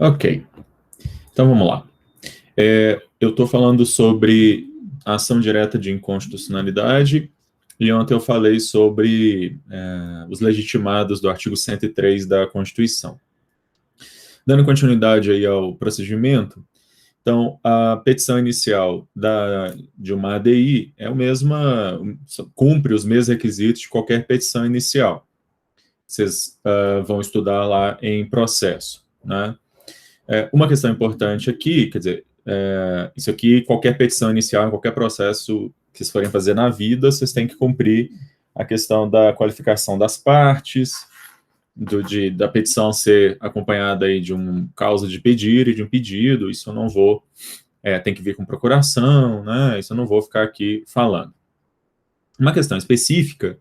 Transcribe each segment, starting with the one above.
Ok, então vamos lá. Eu estou falando sobre a ação direta de inconstitucionalidade, e ontem eu falei sobre os legitimados do artigo 103 da Constituição. Dando continuidade aí ao procedimento, então, a petição inicial de uma ADI cumpre os mesmos requisitos de qualquer petição inicial. Vocês vão estudar lá em processo, né? Uma questão importante aqui, quer dizer, isso aqui, qualquer petição inicial, qualquer processo que vocês forem fazer na vida, vocês têm que cumprir a questão da qualificação das partes, da petição ser acompanhada aí de um causa de pedir e de um pedido. Isso eu não vou, tem que vir com procuração, né? Isso eu não vou ficar aqui falando. Uma questão específica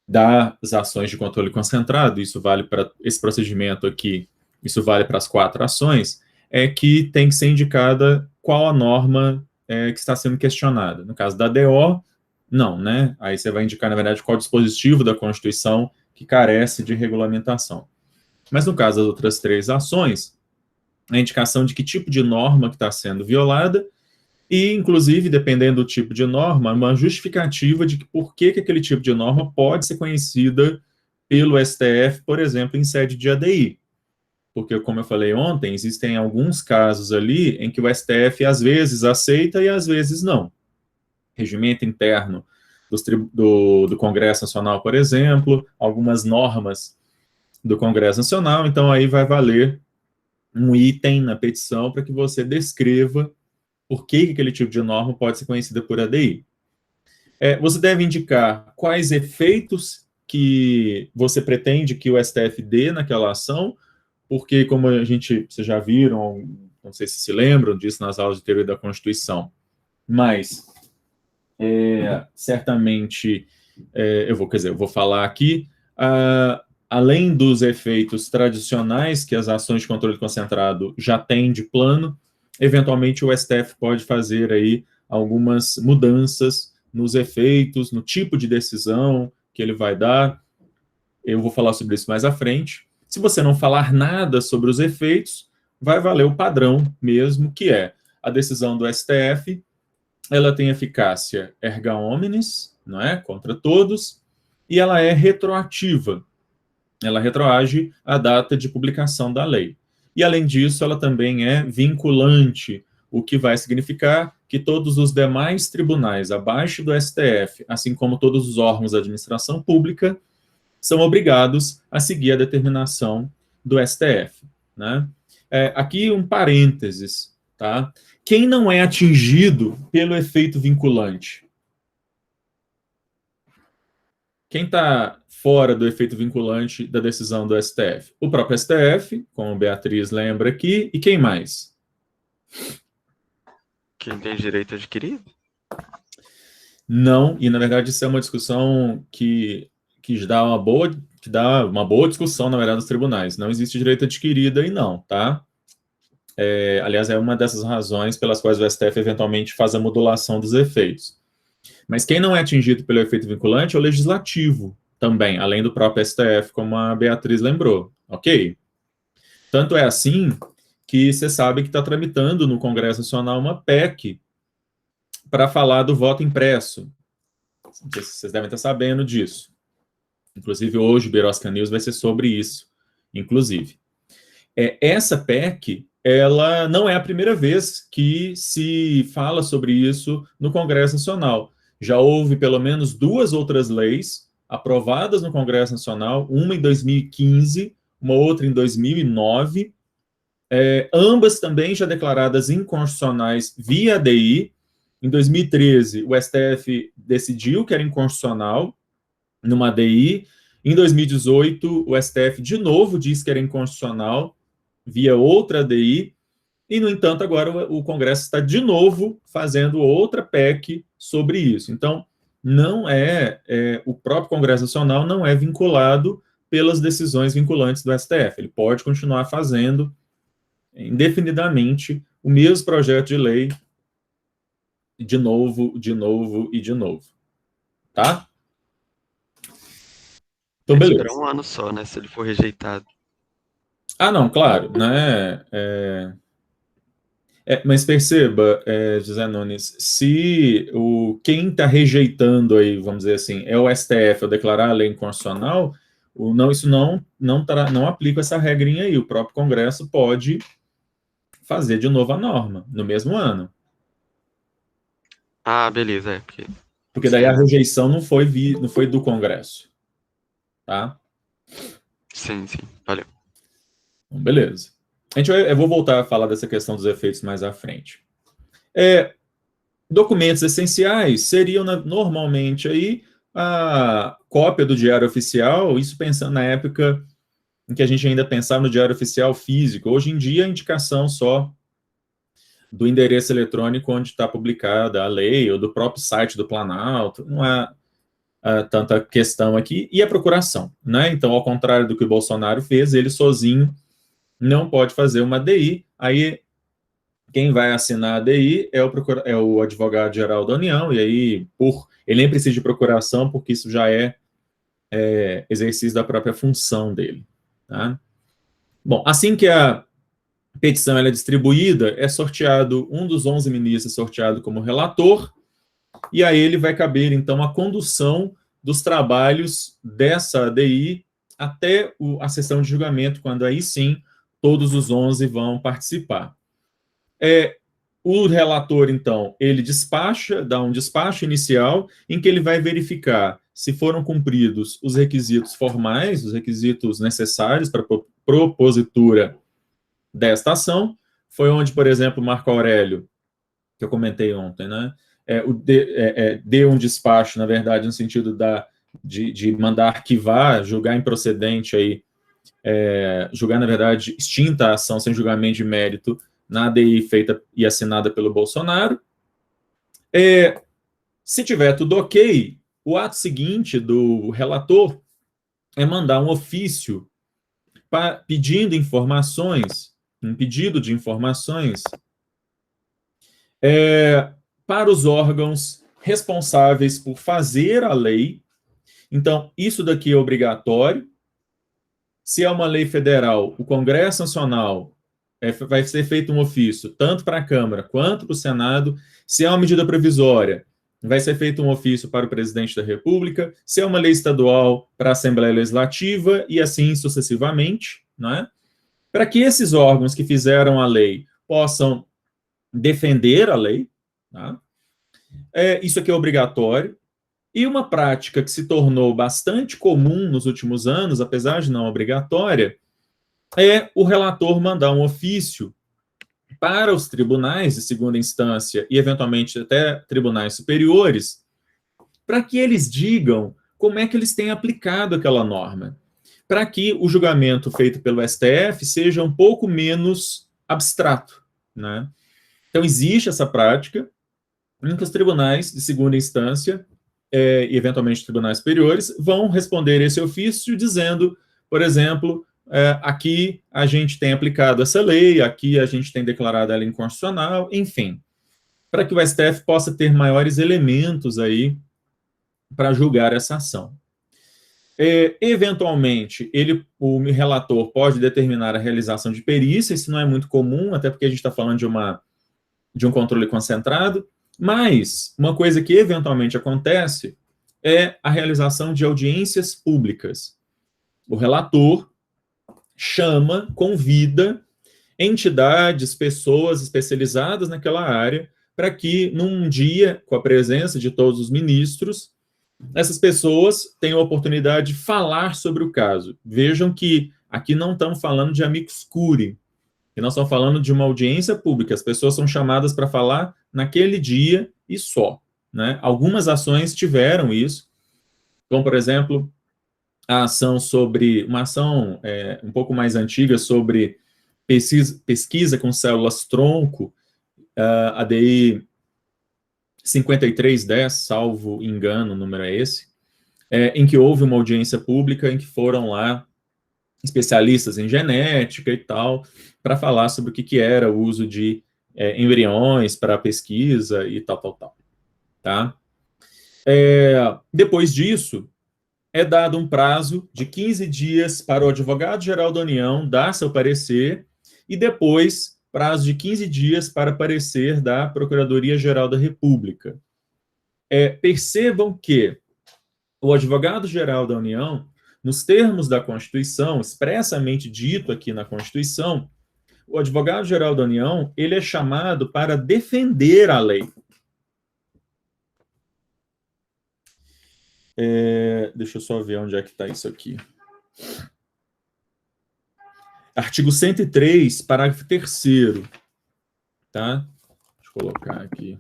das ações de controle concentrado, isso vale para esse procedimento aqui, isso vale para as 4 ações, é que tem que ser indicada qual a norma que está sendo questionada. No caso da DO, não, né? Aí você vai indicar, na verdade, qual dispositivo da Constituição que carece de regulamentação. Mas no caso das outras 3 ações, a indicação de que tipo de norma que está sendo violada e, inclusive, dependendo do tipo de norma, uma justificativa de por que aquele tipo de norma pode ser conhecida pelo STF, por exemplo, em sede de ADI. Porque, como eu falei ontem, existem alguns casos ali em que o STF às vezes aceita e às vezes não. Regimento interno do Congresso Nacional, por exemplo, algumas normas do Congresso Nacional, então aí vai valer um item na petição para que você descreva por que aquele tipo de norma pode ser conhecida por ADI. Você deve indicar quais efeitos que você pretende que o STF dê naquela ação, porque, como vocês já viram, não sei se lembram disso nas aulas de teoria da Constituição, mas certamente eu vou falar aqui, além dos efeitos tradicionais que as ações de controle concentrado já têm de plano, eventualmente o STF pode fazer aí algumas mudanças nos efeitos, no tipo de decisão que ele vai dar. Eu vou falar sobre isso mais à frente. Se você não falar nada sobre os efeitos, vai valer o padrão mesmo, que é a decisão do STF, ela tem eficácia erga omnes, não é? Contra todos, e ela é retroativa. Ela retroage à data de publicação da lei. E, além disso, ela também é vinculante, o que vai significar que todos os demais tribunais abaixo do STF, assim como todos os órgãos da administração pública, são obrigados a seguir a determinação do STF, né? Aqui um parênteses, tá? Quem não é atingido pelo efeito vinculante? Quem está fora do efeito vinculante da decisão do STF? O próprio STF, como a Beatriz lembra aqui, e quem mais? Quem tem direito adquirido? Não, e na verdade isso é uma discussão que dá uma boa discussão, na verdade, nos tribunais. Não existe direito adquirido aí não, tá? Aliás, é uma dessas razões pelas quais o STF eventualmente faz a modulação dos efeitos. Mas quem não é atingido pelo efeito vinculante é o legislativo também, além do próprio STF, como a Beatriz lembrou, ok? Tanto é assim que você sabe que está tramitando no Congresso Nacional uma PEC para falar do voto impresso. Vocês devem estar sabendo disso. Inclusive, hoje o Birosca News vai ser sobre isso, inclusive. Essa PEC, ela não é a primeira vez que se fala sobre isso no Congresso Nacional. Já houve pelo menos 2 outras leis aprovadas no Congresso Nacional, uma em 2015, uma outra em 2009, ambas também já declaradas inconstitucionais via ADI. Em 2013, o STF decidiu que era inconstitucional numa ADI. Em 2018, o STF de novo disse que era inconstitucional via outra ADI, e, no entanto, agora o Congresso está de novo fazendo outra PEC sobre isso. Então, o próprio Congresso Nacional não é vinculado pelas decisões vinculantes do STF. Ele pode continuar fazendo indefinidamente o mesmo projeto de lei de novo, de novo e de novo. Tá? Então, beleza. Espera um ano só, né? Se ele for rejeitado. Ah, não, claro, né? Mas perceba, José Nunes, se quem está rejeitando aí, vamos dizer assim, é o STF ao declarar a lei inconstitucional, isso não aplica essa regrinha aí. O próprio Congresso pode fazer de novo a norma no mesmo ano. Ah, beleza, porque... Porque daí a Sim, rejeição não foi do Congresso, tá? sim, valeu. Então, beleza. Eu vou voltar a falar dessa questão dos efeitos mais à frente. Documentos essenciais seriam normalmente aí a cópia do Diário Oficial, isso pensando na época em que a gente ainda pensava no Diário Oficial físico. Hoje em dia, a indicação só do endereço eletrônico onde está publicada a lei, ou do próprio site do Planalto, não há tanta questão aqui, e a procuração, né? Então, ao contrário do que o Bolsonaro fez, ele sozinho não pode fazer uma DI, aí quem vai assinar a DI é o advogado-geral da União, e aí ele nem precisa de procuração, porque isso já é exercício da própria função dele. Tá? Bom, assim que a petição é distribuída, é sorteado um dos 11 ministros sorteado como relator, e a ele vai caber, então, a condução dos trabalhos dessa ADI até a sessão de julgamento, quando aí sim todos os 11 vão participar. O relator, então, ele dá um despacho inicial em que ele vai verificar se foram cumpridos os requisitos formais, os requisitos necessários para a propositura desta ação. Foi onde, por exemplo, Marco Aurélio, que eu comentei ontem, né, deu um despacho, na verdade, no sentido de mandar arquivar, julgar improcedente aí, julgar, na verdade, extinta a ação sem julgamento de mérito na ADI feita e assinada pelo Bolsonaro. Se tiver tudo ok, o ato seguinte do relator é mandar um ofício pedindo informações, um pedido de informações para os órgãos responsáveis por fazer a lei. Então, isso daqui é obrigatório. Se é uma lei federal, o Congresso Nacional vai ser feito um ofício, tanto para a Câmara quanto para o Senado. Se é uma medida provisória, vai ser feito um ofício para o presidente da República. Se é uma lei estadual, para a Assembleia Legislativa, e assim sucessivamente, né? Para que esses órgãos que fizeram a lei possam defender a lei, tá? Isso aqui é obrigatório. E uma prática que se tornou bastante comum nos últimos anos, apesar de não obrigatória, é o relator mandar um ofício para os tribunais de segunda instância e, eventualmente, até tribunais superiores, para que eles digam como é que eles têm aplicado aquela norma, para que o julgamento feito pelo STF seja um pouco menos abstrato, né? Então, existe essa prática em que os tribunais de segunda instância e, eventualmente, tribunais superiores vão responder esse ofício dizendo, por exemplo, aqui a gente tem aplicado essa lei, aqui a gente tem declarado ela inconstitucional, enfim, para que o STF possa ter maiores elementos aí para julgar essa ação. Eventualmente, o relator pode determinar a realização de perícia, isso não é muito comum, até porque a gente está falando de um controle concentrado, mas uma coisa que eventualmente acontece é a realização de audiências públicas. O relator convida entidades, pessoas especializadas naquela área, para que, num dia, com a presença de todos os ministros, essas pessoas tenham a oportunidade de falar sobre o caso. Vejam que aqui não estamos falando de amicus curiae, que nós estamos falando de uma audiência pública. As pessoas são chamadas para falar naquele dia e só. Né? Algumas ações tiveram isso, como, por exemplo, uma ação um pouco mais antiga sobre pesquisa com células-tronco, a DI 5310, salvo engano, o número é esse, em que houve uma audiência pública, em que foram lá especialistas em genética e tal, para falar sobre o que era o uso de embriões para pesquisa e tal. Tá? Depois disso, é dado um prazo de 15 dias para o advogado-geral da União dar seu parecer e depois prazo de 15 dias para parecer da Procuradoria-Geral da República. Percebam que o advogado-geral da União, nos termos da Constituição, expressamente dito aqui na Constituição, o advogado-geral da União, ele é chamado para defender a lei. Deixa eu só ver onde é que está isso aqui. Artigo 103, parágrafo 3º. Tá? Deixa eu colocar aqui.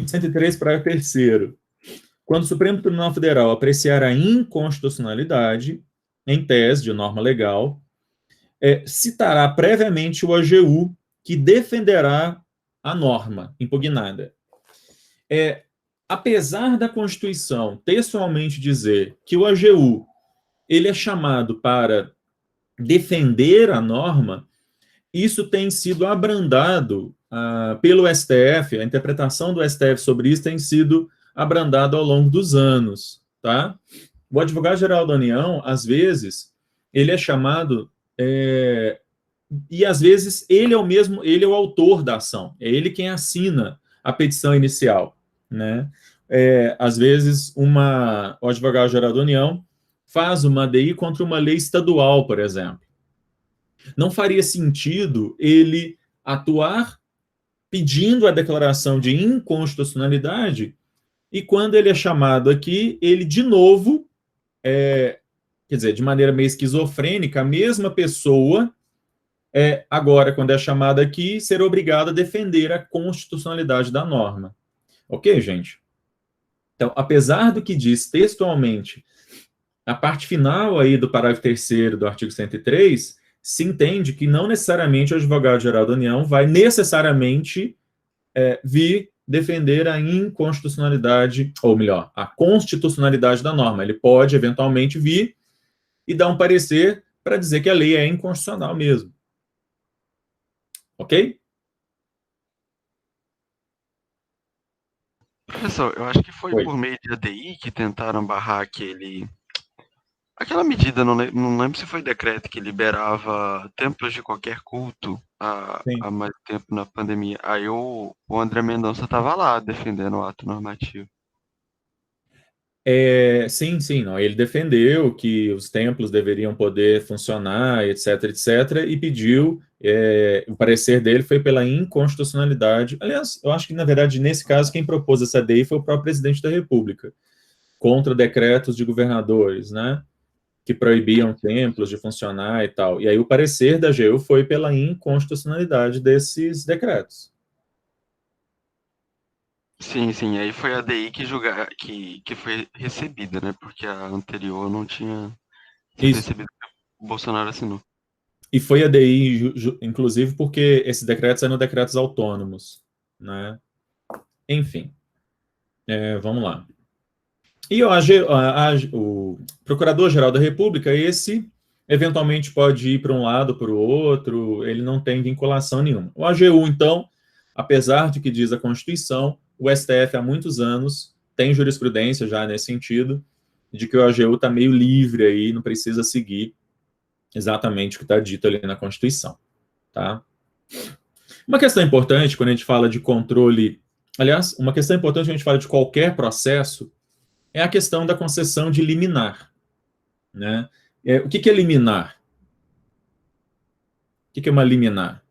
103, parágrafo 3º. Quando o Supremo Tribunal Federal apreciar a inconstitucionalidade, em tese de norma legal, citará previamente o AGU, que defenderá a norma impugnada. Apesar da Constituição textualmente dizer que o AGU ele é chamado para defender a norma, isso tem sido abrandado pelo STF, a interpretação do STF sobre isso tem sido abrandado ao longo dos anos, tá? O advogado-geral da União, às vezes, ele é chamado, e às vezes ele é o autor da ação, é ele quem assina a petição inicial, né? Às vezes, o advogado-geral da União faz uma ADI contra uma lei estadual, por exemplo. Não faria sentido ele atuar pedindo a declaração de inconstitucionalidade e quando ele é chamado aqui, ele de novo, quer dizer, de maneira meio esquizofrênica, a mesma pessoa, agora, quando é chamada aqui, ser obrigada a defender a constitucionalidade da norma. Ok, gente? Então, apesar do que diz textualmente a parte final aí do parágrafo 3º do artigo 103, se entende que não necessariamente o advogado-geral da União vai necessariamente vir defender a inconstitucionalidade, ou melhor, a constitucionalidade da norma. Ele pode, eventualmente, vir e dar um parecer para dizer que a lei é inconstitucional mesmo. Ok? Professor, eu acho que foi Oi. por meio de ADI que tentaram barrar aquela medida, não lembro se foi decreto que liberava templos de qualquer culto há mais tempo na pandemia. Aí o André Mendonça estava lá defendendo o ato normativo. Sim, não. Ele defendeu que os templos deveriam poder funcionar, etc, etc, e pediu, o parecer dele foi pela inconstitucionalidade. Aliás, eu acho que, na verdade, nesse caso, quem propôs essa lei foi o próprio presidente da República, contra decretos de governadores, né, que proibiam templos de funcionar e tal. E aí o parecer da AGU foi pela inconstitucionalidade desses decretos. Sim, aí foi a ADI que foi recebida, né? Porque a anterior não tinha sido recebida, o Bolsonaro assinou. E foi a DI, inclusive, porque esses decretos eram decretos autônomos, né? Enfim, vamos lá. E o Procurador-Geral da República, esse, eventualmente, pode ir para um lado, para o outro, ele não tem vinculação nenhuma. O AGU, então, apesar de que diz a Constituição, o STF há muitos anos tem jurisprudência já nesse sentido, de que o AGU está meio livre aí, não precisa seguir exatamente o que está dito ali na Constituição, tá? Uma questão importante quando a gente fala de controle, aliás, uma questão importante quando a gente fala de qualquer processo é a questão da concessão de liminar, né? O que é liminar? O que é uma liminar?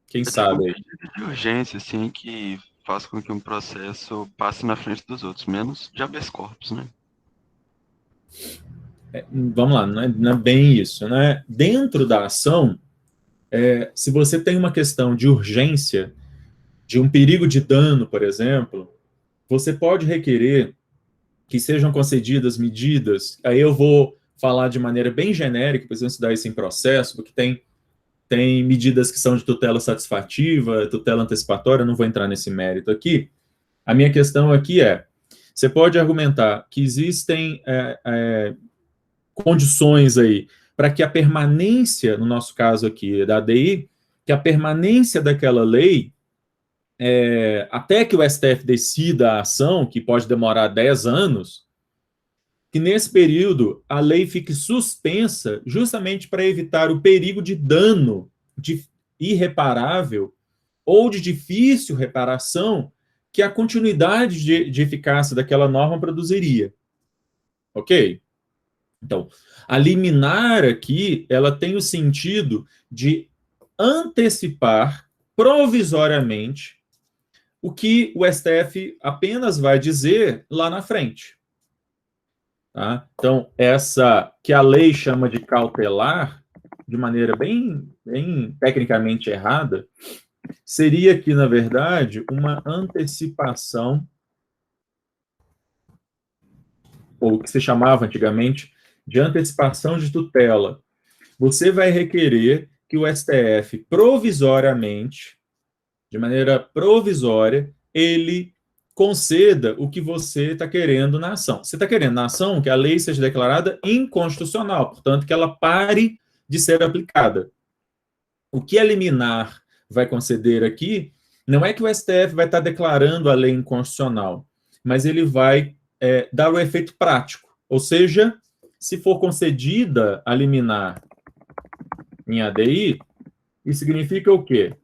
Quem sabe aí? É um pedido de urgência, assim, que faz com que um processo passe na frente dos outros, menos de habeas corpus, né? Vamos lá, não é bem isso, né? Dentro da ação, se você tem uma questão de urgência, de um perigo de dano, por exemplo, você pode requerer que sejam concedidas medidas, aí eu vou falar de maneira bem genérica, precisam se dar isso em processo, porque tem medidas que são de tutela satisfativa, tutela antecipatória, não vou entrar nesse mérito aqui. A minha questão aqui você pode argumentar que existem condições aí para que a permanência, no nosso caso aqui da ADI, que a permanência daquela lei até que o STF decida a ação, que pode demorar 10 anos, que nesse período a lei fique suspensa justamente para evitar o perigo de dano irreparável ou de difícil reparação que a continuidade de eficácia daquela norma produziria. Ok? Então, a liminar aqui, ela tem o sentido de antecipar provisoriamente o que o STF apenas vai dizer lá na frente. Tá? Então, essa que a lei chama de cautelar, de maneira bem tecnicamente errada, seria aqui, na verdade, uma antecipação, ou o que se chamava antigamente de antecipação de tutela. Você vai requerer que o STF, provisoriamente, de maneira provisória, ele conceda o que você está querendo na ação. Você está querendo na ação que a lei seja declarada inconstitucional, portanto, que ela pare de ser aplicada. O que a liminar vai conceder aqui não é que o STF vai estar declarando a lei inconstitucional, mas ele vai dar o efeito prático. Ou seja, se for concedida a liminar em ADI, isso significa o quê?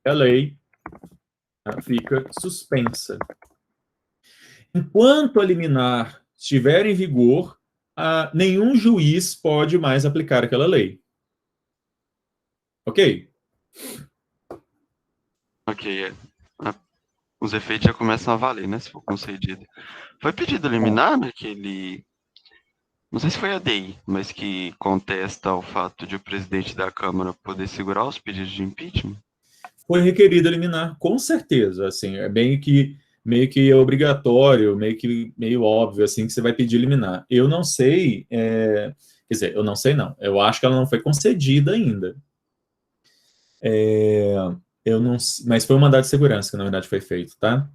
A lei fica suspensa. Enquanto a liminar estiver em vigor, nenhum juiz pode mais aplicar aquela lei. Ok? Ok, os efeitos já começam a valer, né? Se for concedido. Foi pedido liminar naquele. Não sei se foi a ADI, mas que contesta o fato de o presidente da Câmara poder segurar os pedidos de impeachment? Foi requerido liminar, com certeza. Assim, é meio que obrigatório, meio óbvio, assim, que você vai pedir liminar. Eu não sei, quer dizer, eu não sei não. Eu acho que ela não foi concedida ainda. Eu não, mas foi um mandado de segurança que, na verdade, foi feito, tá?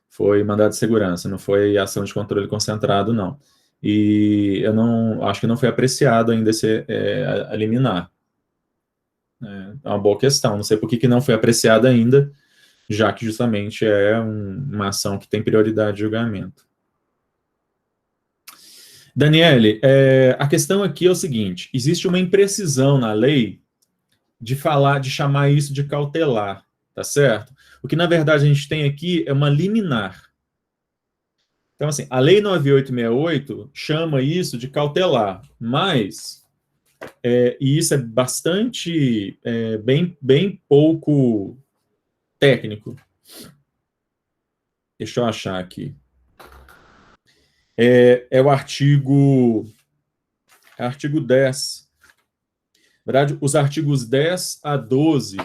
Foi mandado de segurança, não foi ação de controle concentrado, não. E eu não acho que não foi apreciado ainda esse a liminar. É uma boa questão. Não sei por que não foi apreciada ainda, já que justamente é uma ação que tem prioridade de julgamento. Daniele, a questão aqui é o seguinte: existe uma imprecisão na lei de chamar isso de cautelar, tá certo? O que, na verdade, a gente tem aqui é uma liminar. Então, assim, a Lei 9868 chama isso de cautelar, mas, e isso é bastante, bem pouco técnico. Deixa eu achar aqui. É o artigo 10. Na verdade, os artigos 10 a 12,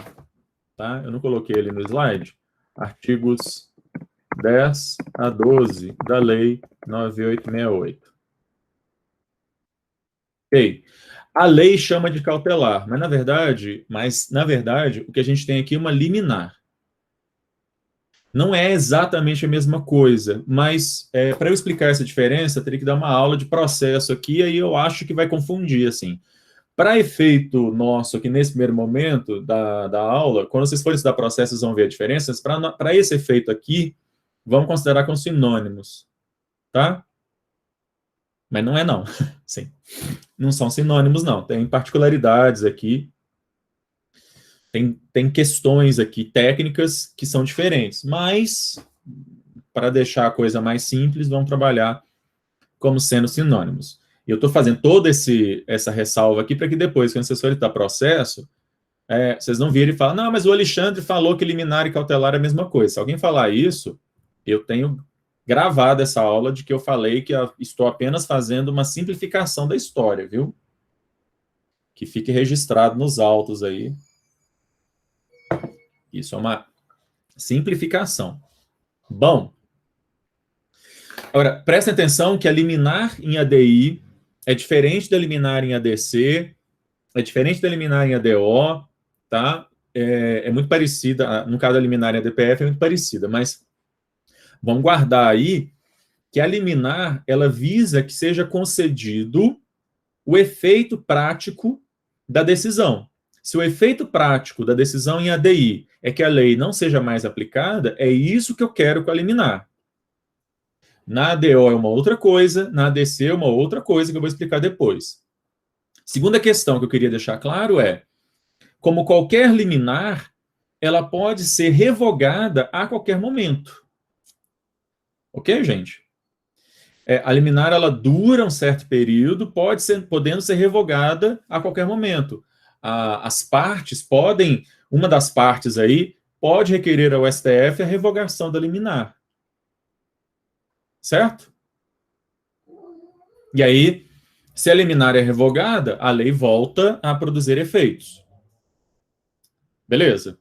tá? Eu não coloquei ele no slide. Artigos 10 a 12 da Lei 9868. Ok. A lei chama de cautelar, mas na verdade, o que a gente tem aqui é uma liminar. Não é exatamente a mesma coisa, mas para eu explicar essa diferença, eu teria que dar uma aula de processo aqui, aí eu acho que vai confundir, assim. Para efeito nosso aqui nesse primeiro momento da aula, quando vocês forem estudar processos, vão ver a diferença, para esse efeito aqui, vamos considerar como sinônimos, tá? Mas não é não, sim. Não são sinônimos, não. Tem particularidades aqui, tem questões aqui técnicas que são diferentes, mas para deixar a coisa mais simples, vamos trabalhar como sendo sinônimos. E eu estou fazendo toda essa ressalva aqui para que depois, quando vocês forem editar processo, vocês não virem e falem, não, mas o Alexandre falou que liminar e cautelar é a mesma coisa. Se alguém falar isso, eu tenho gravado essa aula de que eu falei que estou apenas fazendo uma simplificação da história, viu? Que fique registrado nos autos aí. Isso é uma simplificação. Bom, agora, prestem atenção que a liminar em ADI é diferente da liminar em ADC, é diferente da liminar em ADO, tá? É muito parecida, no caso da liminar em ADPF é muito parecida, mas vamos guardar aí que a liminar, ela visa que seja concedido o efeito prático da decisão. Se o efeito prático da decisão em ADI é que a lei não seja mais aplicada, é isso que eu quero com a liminar. Na ADO é uma outra coisa, na ADC é uma outra coisa que eu vou explicar depois. Segunda questão que eu queria deixar claro é, como qualquer liminar, ela pode ser revogada a qualquer momento. Ok, gente? A liminar, ela dura um certo período, podendo ser revogada a qualquer momento. As partes podem, uma das partes aí, pode requerer ao STF a revogação da liminar. Certo? E aí, se a liminar é revogada, a lei volta a produzir efeitos. Beleza?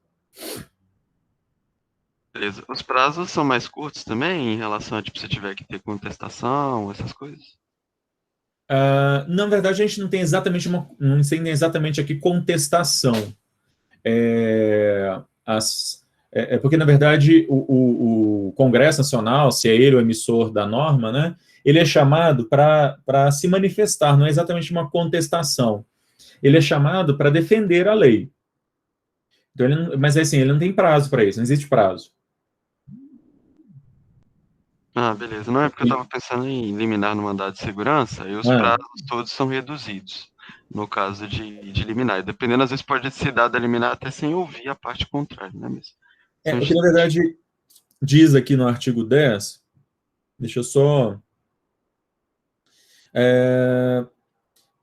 Beleza. Os prazos são mais curtos também, em relação a, tipo, se tiver que ter contestação, essas coisas? Na verdade, a gente não tem exatamente não tem exatamente aqui contestação. Porque, na verdade, o Congresso Nacional, se é ele o emissor da norma, né, ele é chamado para se manifestar, não é exatamente uma contestação. Ele é chamado para defender a lei. Então, mas, assim, ele não tem prazo para isso, não existe prazo. Ah, beleza. Não é porque eu estava pensando em liminar no mandado de segurança, e os prazos todos são reduzidos, no caso de liminar. Dependendo, às vezes pode ser dado a liminar até sem ouvir a parte contrária, né, mesmo? O que, na verdade, diz aqui no artigo 10, deixa eu só...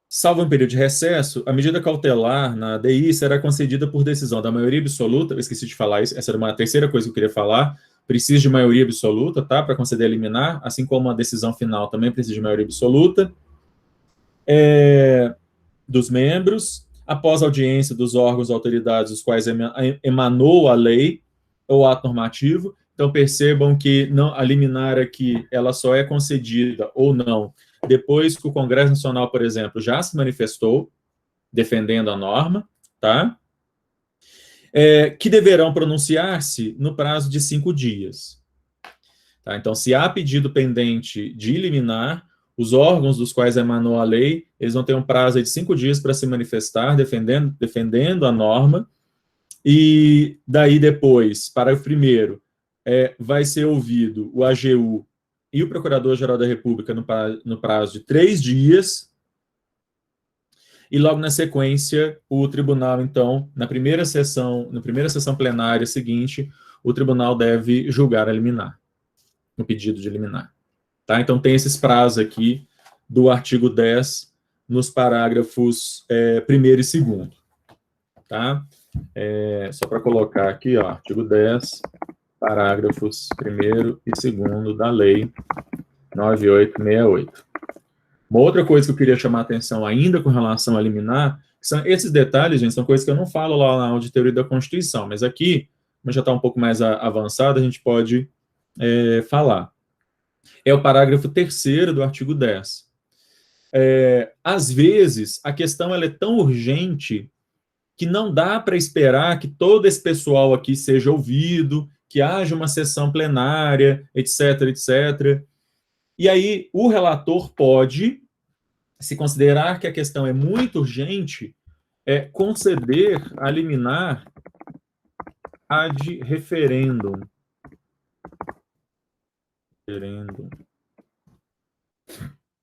Salvo um período de recesso, a medida cautelar na ADI será concedida por decisão da maioria absoluta. Eu esqueci de falar isso, essa era uma terceira coisa que eu queria falar. Precisa de maioria absoluta, tá? Para conceder a liminar, assim como a decisão final também precisa de maioria absoluta. Dos membros, após audiência dos órgãos e autoridades dos quais emanou a lei ou ato normativo. Então, percebam que a liminar aqui, ela só é concedida ou não depois que o Congresso Nacional, por exemplo, já se manifestou defendendo a norma, tá? Que deverão pronunciar-se no prazo de 5 dias. Tá? Então, se há pedido pendente de liminar, os órgãos dos quais emanou a lei, eles vão ter um prazo de 5 dias para se manifestar, defendendo a norma, e daí depois, parágrafo primeiro, vai ser ouvido o AGU e o Procurador-Geral da República no prazo de 3 dias, e logo na sequência, o tribunal, então, na primeira sessão plenária seguinte, o tribunal deve julgar a liminar, no pedido de liminar. Tá? Então, tem esses prazos aqui do artigo 10, nos parágrafos 1º e 2º. Tá? Só para colocar aqui, ó, artigo 10, parágrafos 1º e 2º da Lei 9868. Uma outra coisa que eu queria chamar a atenção ainda com relação a liminar, são esses detalhes, gente, são coisas que eu não falo lá na aula de teoria da Constituição, mas aqui, como já está um pouco mais avançado, a gente pode falar. É o parágrafo 3º do artigo 10. Às vezes, a questão ela é tão urgente que não dá para esperar que todo esse pessoal aqui seja ouvido, que haja uma sessão plenária, etc, etc. E aí, o relator pode, se considerar que a questão é muito urgente, conceder a liminar ad referendum.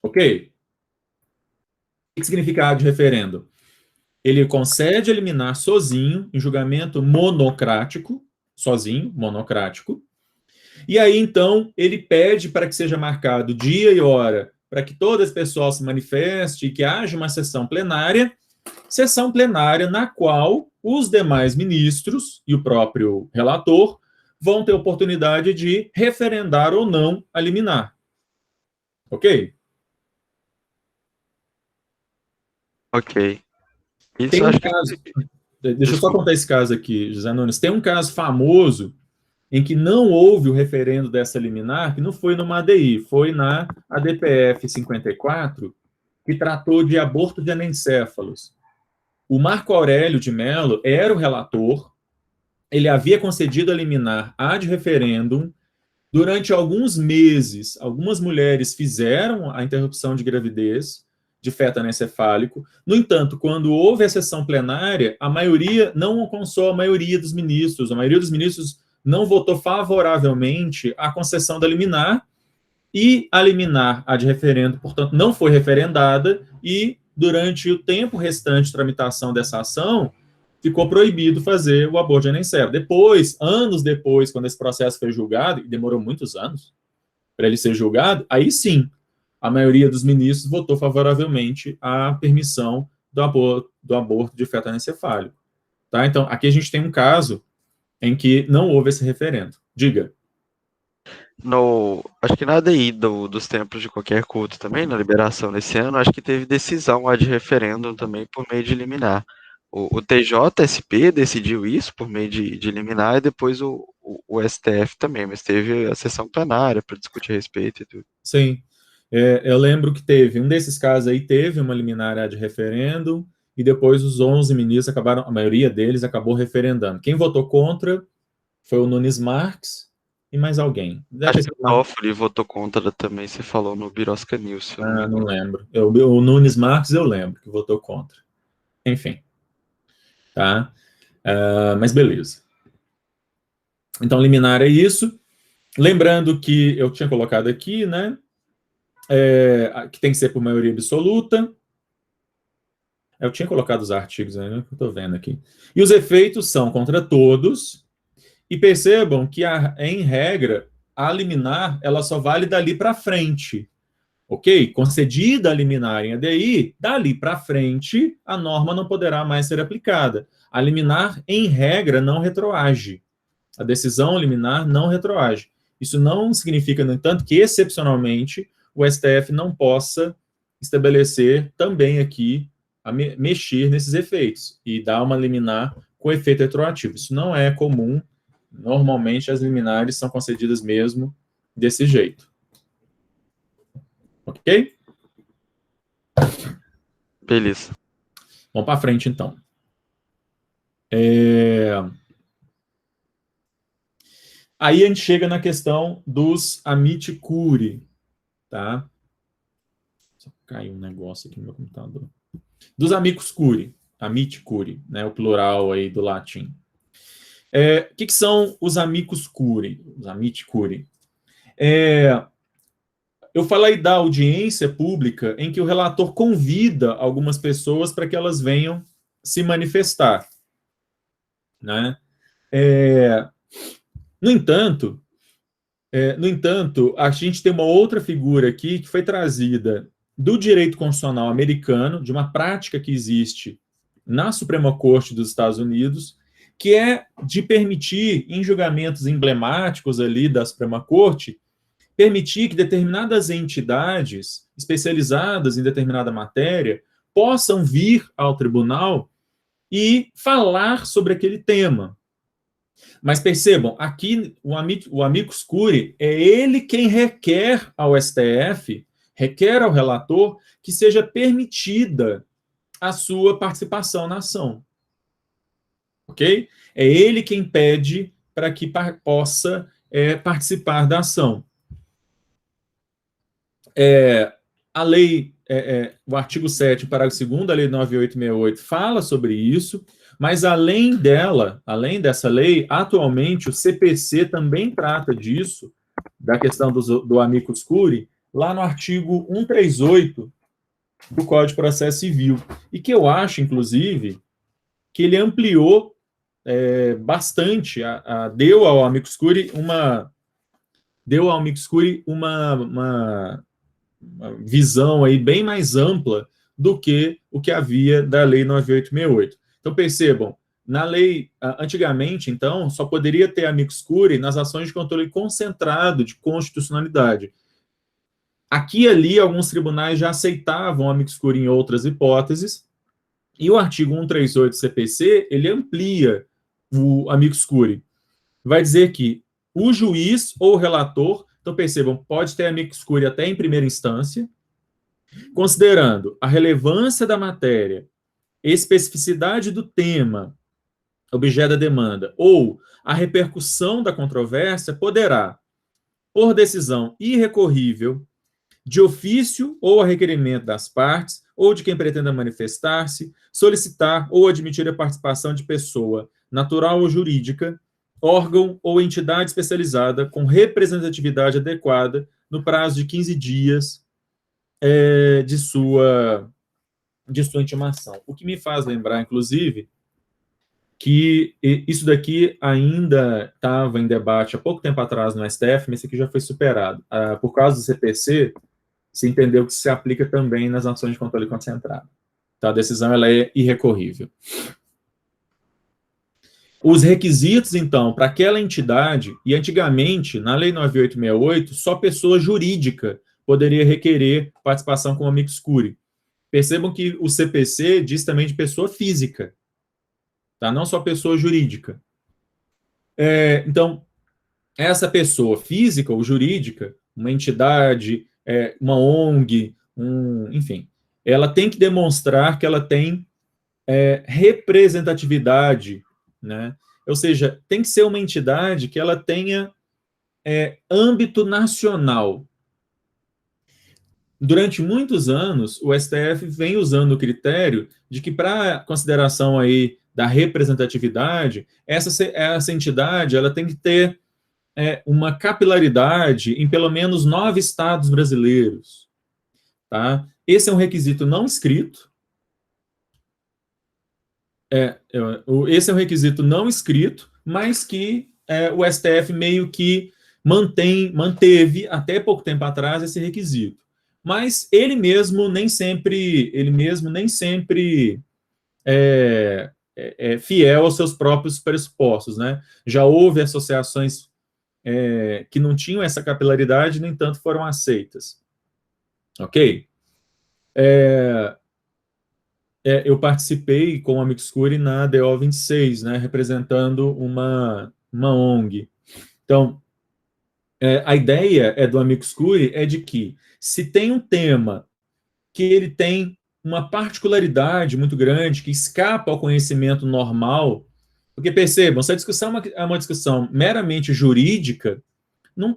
Ok? O que significa ad referendum? Ele concede a liminar sozinho, em julgamento monocrático, sozinho, monocrático, e aí, então, ele pede para que seja marcado dia e hora, para que todo esse pessoal se manifeste e que haja uma sessão plenária na qual os demais ministros e o próprio relator vão ter oportunidade de referendar ou não a liminar. Ok? Ok. Tem um caso... Deixa eu só contar esse caso aqui, José Nunes. Tem um caso famoso em que não houve o referendo dessa liminar, que não foi numa ADI, foi na ADPF 54, que tratou de aborto de anencéfalos. O Marco Aurélio de Mello era o relator, ele havia concedido a liminar ad referendum. Durante alguns meses, algumas mulheres fizeram a interrupção de gravidez, de feto anencefálico. No entanto, quando houve a sessão plenária, a maioria não alcançou a maioria dos ministros. A maioria dos ministros não votou favoravelmente à concessão da liminar, e a liminar, a de referendo, portanto, não foi referendada, e durante o tempo restante de tramitação dessa ação, ficou proibido fazer o aborto de anencefalo. Depois, anos depois, quando esse processo foi julgado, e demorou muitos anos para ele ser julgado, aí sim, a maioria dos ministros votou favoravelmente à permissão do aborto de feto anencefálico. Tá? Então, aqui a gente tem um caso em que não houve esse referendo. Diga. Acho que na ADI dos templos de qualquer culto também, na liberação desse ano, acho que teve decisão lá de referêndum também por meio de liminar. O TJSP decidiu isso por meio de liminar, e depois o STF também, mas teve a sessão plenária para discutir a respeito e tudo. Sim. Eu lembro que teve, um desses casos aí teve uma liminar de referendo, e depois os 11 ministros acabaram, a maioria deles acabou referendando. Quem votou contra foi o Nunes Marques e mais alguém. Acho que o Toffoli votou contra também, você falou no Birosca News. Não lembro. O Nunes Marques eu lembro que votou contra. Enfim. Tá? Mas beleza. Então, liminar é isso. Lembrando que eu tinha colocado aqui, né? Que tem que ser por maioria absoluta. Eu tinha colocado os artigos, né? Que eu estou vendo aqui. E os efeitos são contra todos. E percebam que, em regra, a liminar ela só vale dali para frente. Ok? Concedida a liminar em ADI, dali para frente, a norma não poderá mais ser aplicada. A liminar, em regra, não retroage. A decisão liminar não retroage. Isso não significa, no entanto, que, excepcionalmente, o STF não possa estabelecer também aqui, mexer nesses efeitos e dar uma liminar com efeito retroativo. Isso não é comum. Normalmente, as liminares são concedidas mesmo desse jeito. Ok? Beleza. Vamos para frente, então. Aí a gente chega na questão dos amicus curiae, tá? Só caiu um negócio aqui no meu computador. Dos amicus curiae, né? O plural aí do latim. O que são os amicus curiae? Os amicus curiae. Eu falei da audiência pública em que o relator convida algumas pessoas para que elas venham se manifestar, né? No entanto, a gente tem uma outra figura aqui que foi trazida do direito constitucional americano, de uma prática que existe na Suprema Corte dos Estados Unidos, que é de permitir, em julgamentos emblemáticos ali da Suprema Corte, permitir que determinadas entidades especializadas em determinada matéria possam vir ao tribunal e falar sobre aquele tema. Mas percebam, aqui o amicus curiae é ele quem requer ao STF, requer ao relator, que seja permitida a sua participação na ação. Ok? É ele quem pede para que possa participar da ação. A lei, o artigo 7º, parágrafo 2º da lei 9868 fala sobre isso, mas além dessa lei, atualmente o CPC também trata disso, da questão do amicus curiae, lá no artigo 138 do Código de Processo Civil, e que eu acho, inclusive, que ele ampliou bastante, deu ao amicus curiae uma visão aí bem mais ampla do que o que havia da lei 9868. Então, percebam, na lei, antigamente, então, só poderia ter amicus curiae nas ações de controle concentrado de constitucionalidade. Aqui e ali, alguns tribunais já aceitavam amicus curiae em outras hipóteses, e o artigo 138 do CPC, ele amplia o amicus curiae. Vai dizer que o juiz ou o relator, então percebam, pode ter amicus curiae até em primeira instância, considerando a relevância da matéria, especificidade do tema, objeto da demanda, ou a repercussão da controvérsia, poderá, por decisão irrecorrível, de ofício ou a requerimento das partes, ou de quem pretenda manifestar-se, solicitar ou admitir a participação de pessoa natural ou jurídica, órgão ou entidade especializada com representatividade adequada no prazo de 15 dias de sua intimação. O que me faz lembrar, inclusive, que isso daqui ainda estava em debate há pouco tempo atrás no STF, mas isso aqui já foi superado. Por causa do CPC, se entendeu que se aplica também nas ações de controle concentrado. Então, a decisão ela é irrecorrível. Os requisitos, então, para aquela entidade, e antigamente, na Lei 9868, só pessoa jurídica poderia requerer participação como amicus curiae. Percebam que o CPC diz também de pessoa física, tá? Não só pessoa jurídica. Então, essa pessoa física ou jurídica, uma entidade, uma ONG, enfim, ela tem que demonstrar que ela tem representatividade, né? Ou seja, tem que ser uma entidade que ela tenha âmbito nacional. Durante muitos anos, o STF vem usando o critério de que, para consideração aí da representatividade, essa entidade ela tem que ter uma capilaridade em pelo menos 9 estados brasileiros. Tá? Esse é um requisito não escrito. Esse é um requisito não escrito, mas que o STF meio que manteve até pouco tempo atrás esse requisito. Mas ele mesmo nem sempre é fiel aos seus próprios pressupostos, né? Já houve associações que não tinham essa capilaridade, no entanto, foram aceitas. Ok? Eu participei com o amicus curiae na DO 26, né, representando uma ONG. Então, a ideia do amicus curiae é de que, se tem um tema que ele tem uma particularidade muito grande, que escapa ao conhecimento normal, porque percebam, se a discussão é uma discussão meramente jurídica, não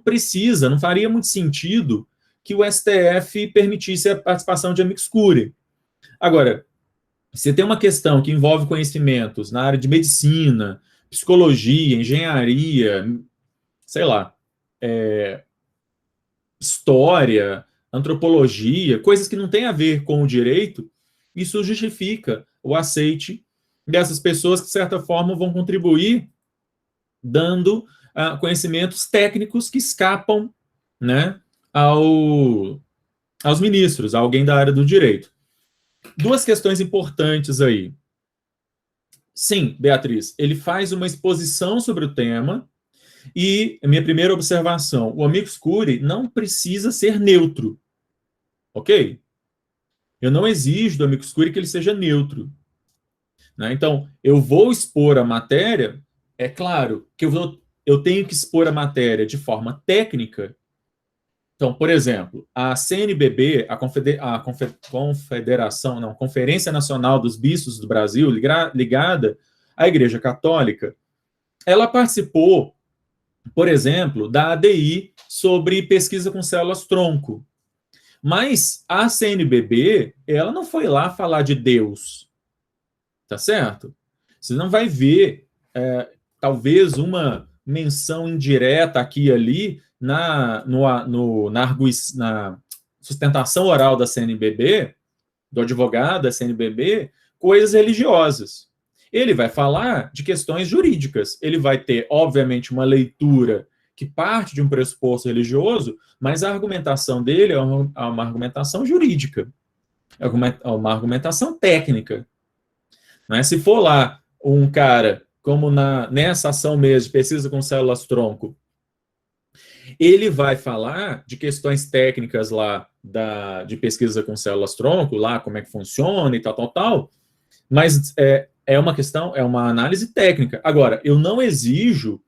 faria muito sentido que o STF permitisse a participação de amicus curiae. Agora, se tem uma questão que envolve conhecimentos na área de medicina, psicologia, engenharia, sei lá, história, antropologia, coisas que não têm a ver com o direito, isso justifica o aceite dessas pessoas que, de certa forma, vão contribuir dando conhecimentos técnicos que escapam, né, aos ministros, a alguém da área do direito. 2 questões importantes aí. Sim, Beatriz, ele faz uma exposição sobre o tema, e a minha primeira observação, o amicus curiae não precisa ser neutro, ok? Eu não exijo do amicus curiae que ele seja neutro, né? Então, eu vou expor a matéria, é claro que eu tenho que expor a matéria de forma técnica. Então, por exemplo, a CNBB, a Conferência Nacional dos Bispos do Brasil, ligada à Igreja Católica, ela participou, por exemplo, da ADI sobre pesquisa com células-tronco. Mas a CNBB, ela não foi lá falar de Deus, tá certo? Você não vai ver, talvez, uma menção indireta aqui e ali na sustentação oral da CNBB, do advogado da CNBB, coisas religiosas. Ele vai falar de questões jurídicas. Ele vai ter, obviamente, uma leitura que parte de um pressuposto religioso, mas a argumentação dele é uma argumentação jurídica, é uma argumentação técnica. Né? Se for lá um cara, como nessa ação mesmo de pesquisa com células-tronco, ele vai falar de questões técnicas lá de pesquisa com células-tronco, lá como é que funciona e tal, mas é uma questão, é uma análise técnica. Agora, eu não exijo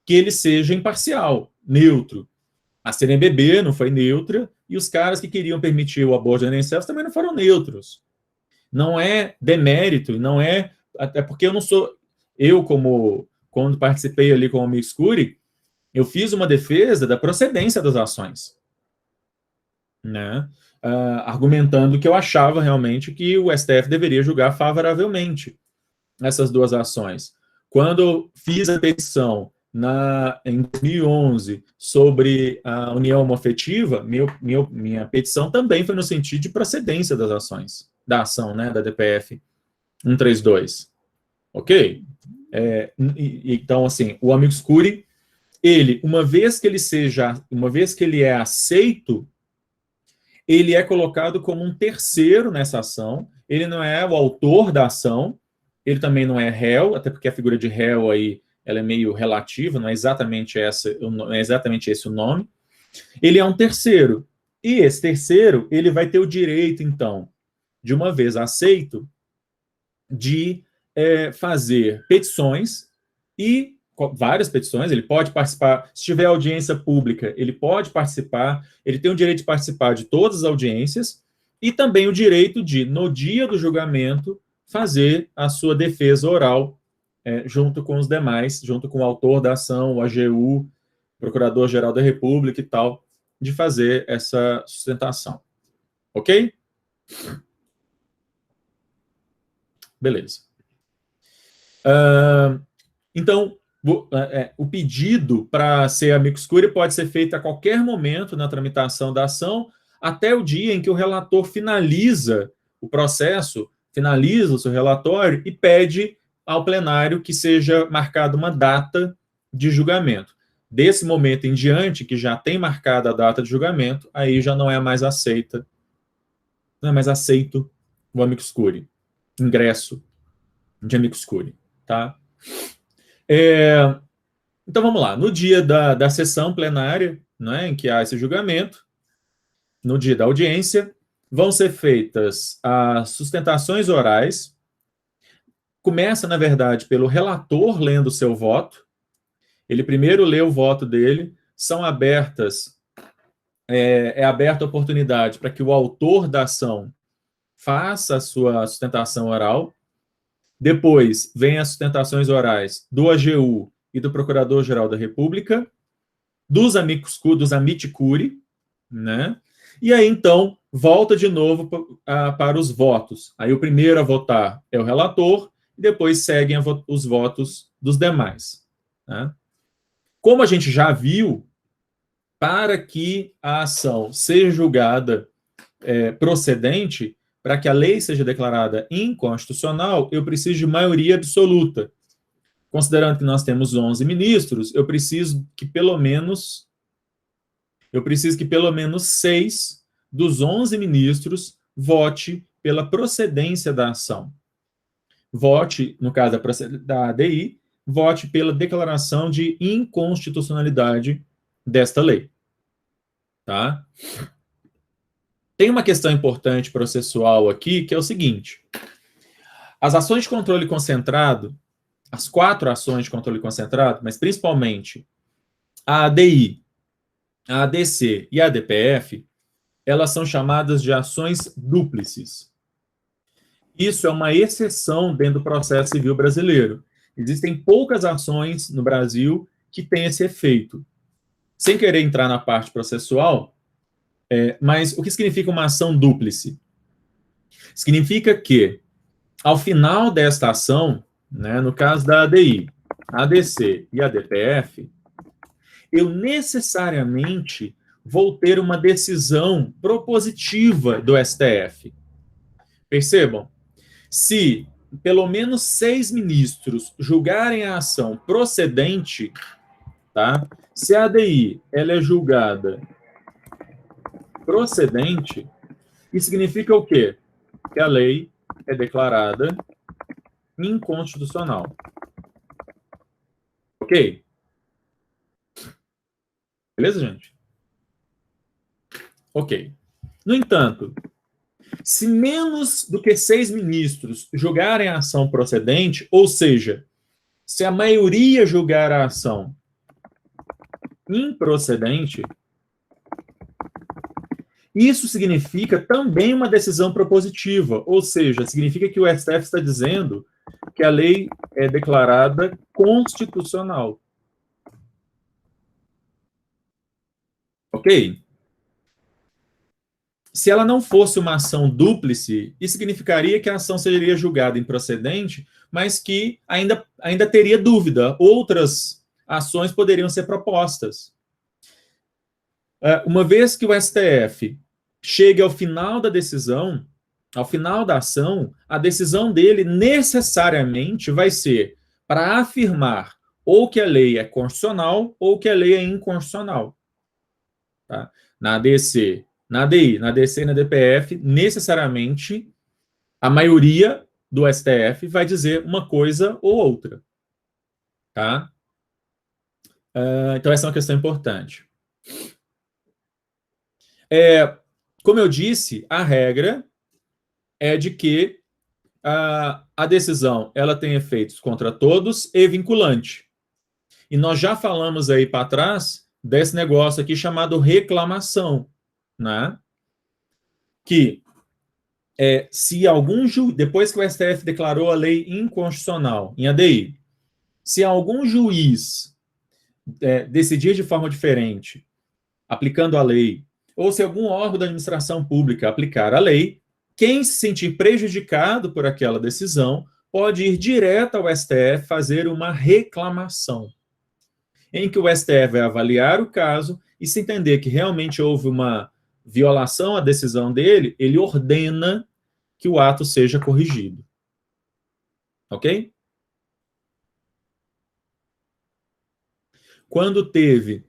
que ele seja imparcial, neutro. A CNBB não foi neutra, e os caras que queriam permitir o aborto de anencefalo também não foram neutros. Não é demérito, não é... Até porque eu não sou... quando participei ali com o amicus curiae, eu fiz uma defesa da procedência das ações. né, argumentando que eu achava realmente que o STF deveria julgar favoravelmente essas duas ações. Quando fiz a petição em 2011 sobre a união homoafetiva, minha petição também foi no sentido de procedência das ações, da ação, né, da DPF 132. Ok? Então, assim, o amicus curiae, ele, uma vez que ele é aceito, ele é colocado como um terceiro nessa ação, ele não é o autor da ação, ele também não é réu, até porque a figura de réu aí, ela é meio relativa, não é exatamente esse o nome. Ele é um terceiro, e esse terceiro, ele vai ter o direito, então, de uma vez aceito, de fazer petições, e várias petições, ele pode participar, se tiver audiência pública, ele pode participar, ele tem o direito de participar de todas as audiências, e também o direito de, no dia do julgamento, fazer a sua defesa oral, junto com os demais, junto com o autor da ação, o AGU, Procurador-Geral da República e tal, de fazer essa sustentação. Ok? Beleza. Então, o pedido para ser amicus curiae pode ser feito a qualquer momento na tramitação da ação, até o dia em que o relator finaliza o processo, finaliza o seu relatório e pede ao plenário que seja marcada uma data de julgamento. Desse momento em diante, que já tem marcada a data de julgamento, aí já não é mais aceito o amicus curiae, ingresso de amicus curiae, tá? Então, vamos lá. No dia da sessão plenária, né, em que há esse julgamento, no dia da audiência, vão ser feitas as sustentações orais. Começa, na verdade, pelo relator lendo o seu voto. Ele primeiro lê o voto dele. São abertas, aberta a oportunidade para que o autor da ação faça a sua sustentação oral. Depois, vem as sustentações orais do AGU e do Procurador-Geral da República, dos amicus curiae, né? E aí, então, volta de novo para os votos. Aí o primeiro a votar é o relator, e depois seguem os votos dos demais, né? Como a gente já viu, para que a ação seja julgada procedente, para que a lei seja declarada inconstitucional, eu preciso de maioria absoluta. Considerando que nós temos 11 ministros, eu preciso que pelo menos 6 dos 11 ministros vote pela procedência da ação. Vote, no caso da ADI, vote pela declaração de inconstitucionalidade desta lei. Tá? Tem uma questão importante processual aqui, que é o seguinte: as ações de controle concentrado, as 4 ações de controle concentrado, mas principalmente a ADI, a ADC e a ADPF, elas são chamadas de ações dúplices. Isso é uma exceção dentro do processo civil brasileiro. Existem poucas ações no Brasil que têm esse efeito. Sem querer entrar na parte processual, mas o que significa uma ação dúplice? Significa que, ao final desta ação, né, no caso da ADI, ADC e ADPF, eu necessariamente vou ter uma decisão propositiva do STF. Percebam, se pelo menos 6 ministros julgarem a ação procedente, tá? Se a ADI ela é julgada procedente, isso significa o quê? Que a lei é declarada inconstitucional. Ok? Beleza, gente? Ok. No entanto, se menos do que 6 ministros julgarem a ação procedente, ou seja, se a maioria julgar a ação improcedente, isso significa também uma decisão propositiva, ou seja, significa que o STF está dizendo que a lei é declarada constitucional. Ok? se ela não fosse uma ação dúplice, isso significaria que a ação seria julgada improcedente, mas que ainda teria dúvida. Outras ações poderiam ser propostas. Uma vez que o STF chegue ao final da decisão, ao final da ação, a decisão dele necessariamente vai ser para afirmar ou que a lei é constitucional ou que a lei é inconstitucional. Tá? Na ADC, na ADI, na ADC e na DPF, necessariamente a maioria do STF vai dizer uma coisa ou outra. Tá? Então, essa é uma questão importante. Como eu disse, a regra é de que a decisão ela tem efeitos contra todos e vinculante. E nós já falamos aí para trás desse negócio aqui chamado reclamação, né? Que se algum depois que o STF declarou a lei inconstitucional em ADI, se algum juiz decidir de forma diferente, aplicando a lei, ou se algum órgão da administração pública aplicar a lei, quem se sentir prejudicado por aquela decisão pode ir direto ao STF fazer uma reclamação, em que o STF vai avaliar o caso e, se entender que realmente houve uma violação à decisão dele, ele ordena que o ato seja corrigido. Ok? Quando teve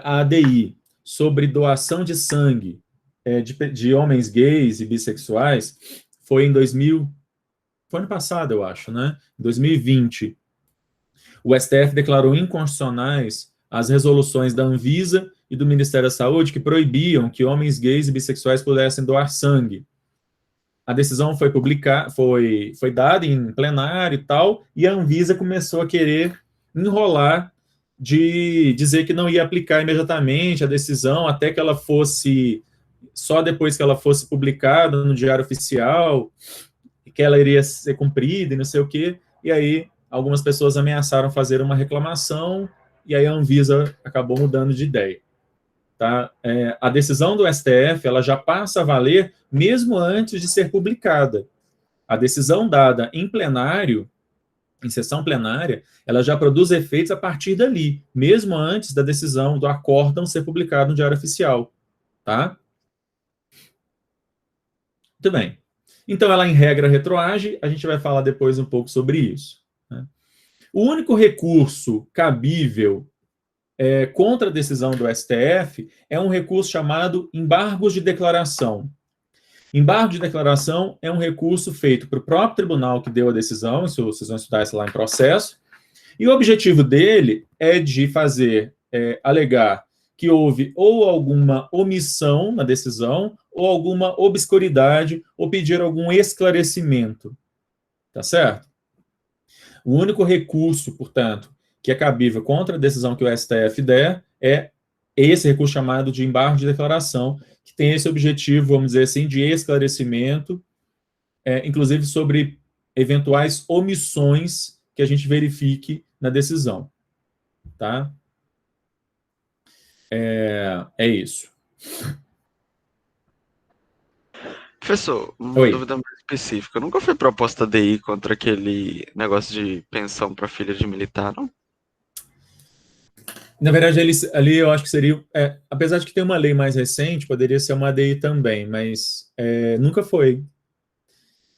a ADI sobre doação de sangue de homens gays e bissexuais, foi em 2000, foi ano passado, eu acho, né? Em 2020. O STF declarou inconstitucionais as resoluções da Anvisa e do Ministério da Saúde que proibiam que homens gays e bissexuais pudessem doar sangue. A decisão foi dada em plenário e tal, e a Anvisa começou a querer enrolar de dizer que não ia aplicar imediatamente a decisão até que ela fosse, só depois que ela fosse publicada no Diário Oficial, que ela iria ser cumprida e não sei o quê, e aí algumas pessoas ameaçaram fazer uma reclamação, e aí a Anvisa acabou mudando de ideia. Tá? A decisão do STF ela já passa a valer mesmo antes de ser publicada. A decisão dada em plenário, em sessão plenária, ela já produz efeitos a partir dali, mesmo antes da decisão do acórdão ser publicado no Diário Oficial. Tá? Muito bem. Então, ela em regra retroage, a gente vai falar depois um pouco sobre isso. Né? O único recurso cabível contra a decisão do STF é um recurso chamado embargos de declaração. Embargo de declaração é um recurso feito para o próprio tribunal que deu a decisão, isso vocês vão estudar isso lá em processo, e o objetivo dele é de fazer, alegar que houve ou alguma omissão na decisão, ou alguma obscuridade, ou pedir algum esclarecimento. Tá certo? O único recurso, portanto, que é cabível contra a decisão que o STF der é esse recurso chamado de embargo de declaração, que tem esse objetivo, vamos dizer assim, de esclarecimento, inclusive sobre eventuais omissões que a gente verifique na decisão. Tá? É isso. Professor, uma dúvida mais específica. Nunca foi proposta DI contra aquele negócio de pensão para filha de militar, não? Na verdade, ali eu acho que seria... apesar de que tem uma lei mais recente, poderia ser uma ADI também, mas nunca foi.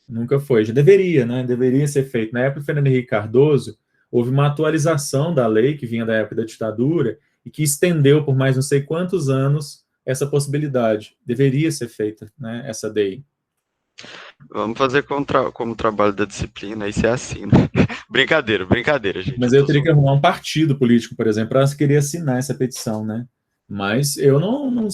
Nunca foi. Já deveria, né? Deveria ser feito. Na época do Fernando Henrique Cardoso, houve uma atualização da lei, que vinha da época da ditadura, e que estendeu por mais não sei quantos anos essa possibilidade. Deveria ser feita, né, essa ADI. Vamos fazer como trabalho da disciplina, aí se é assim, né? Brincadeira, gente. Mas eu teria que arrumar um partido político, por exemplo, para querer assinar essa petição, né? Mas eu não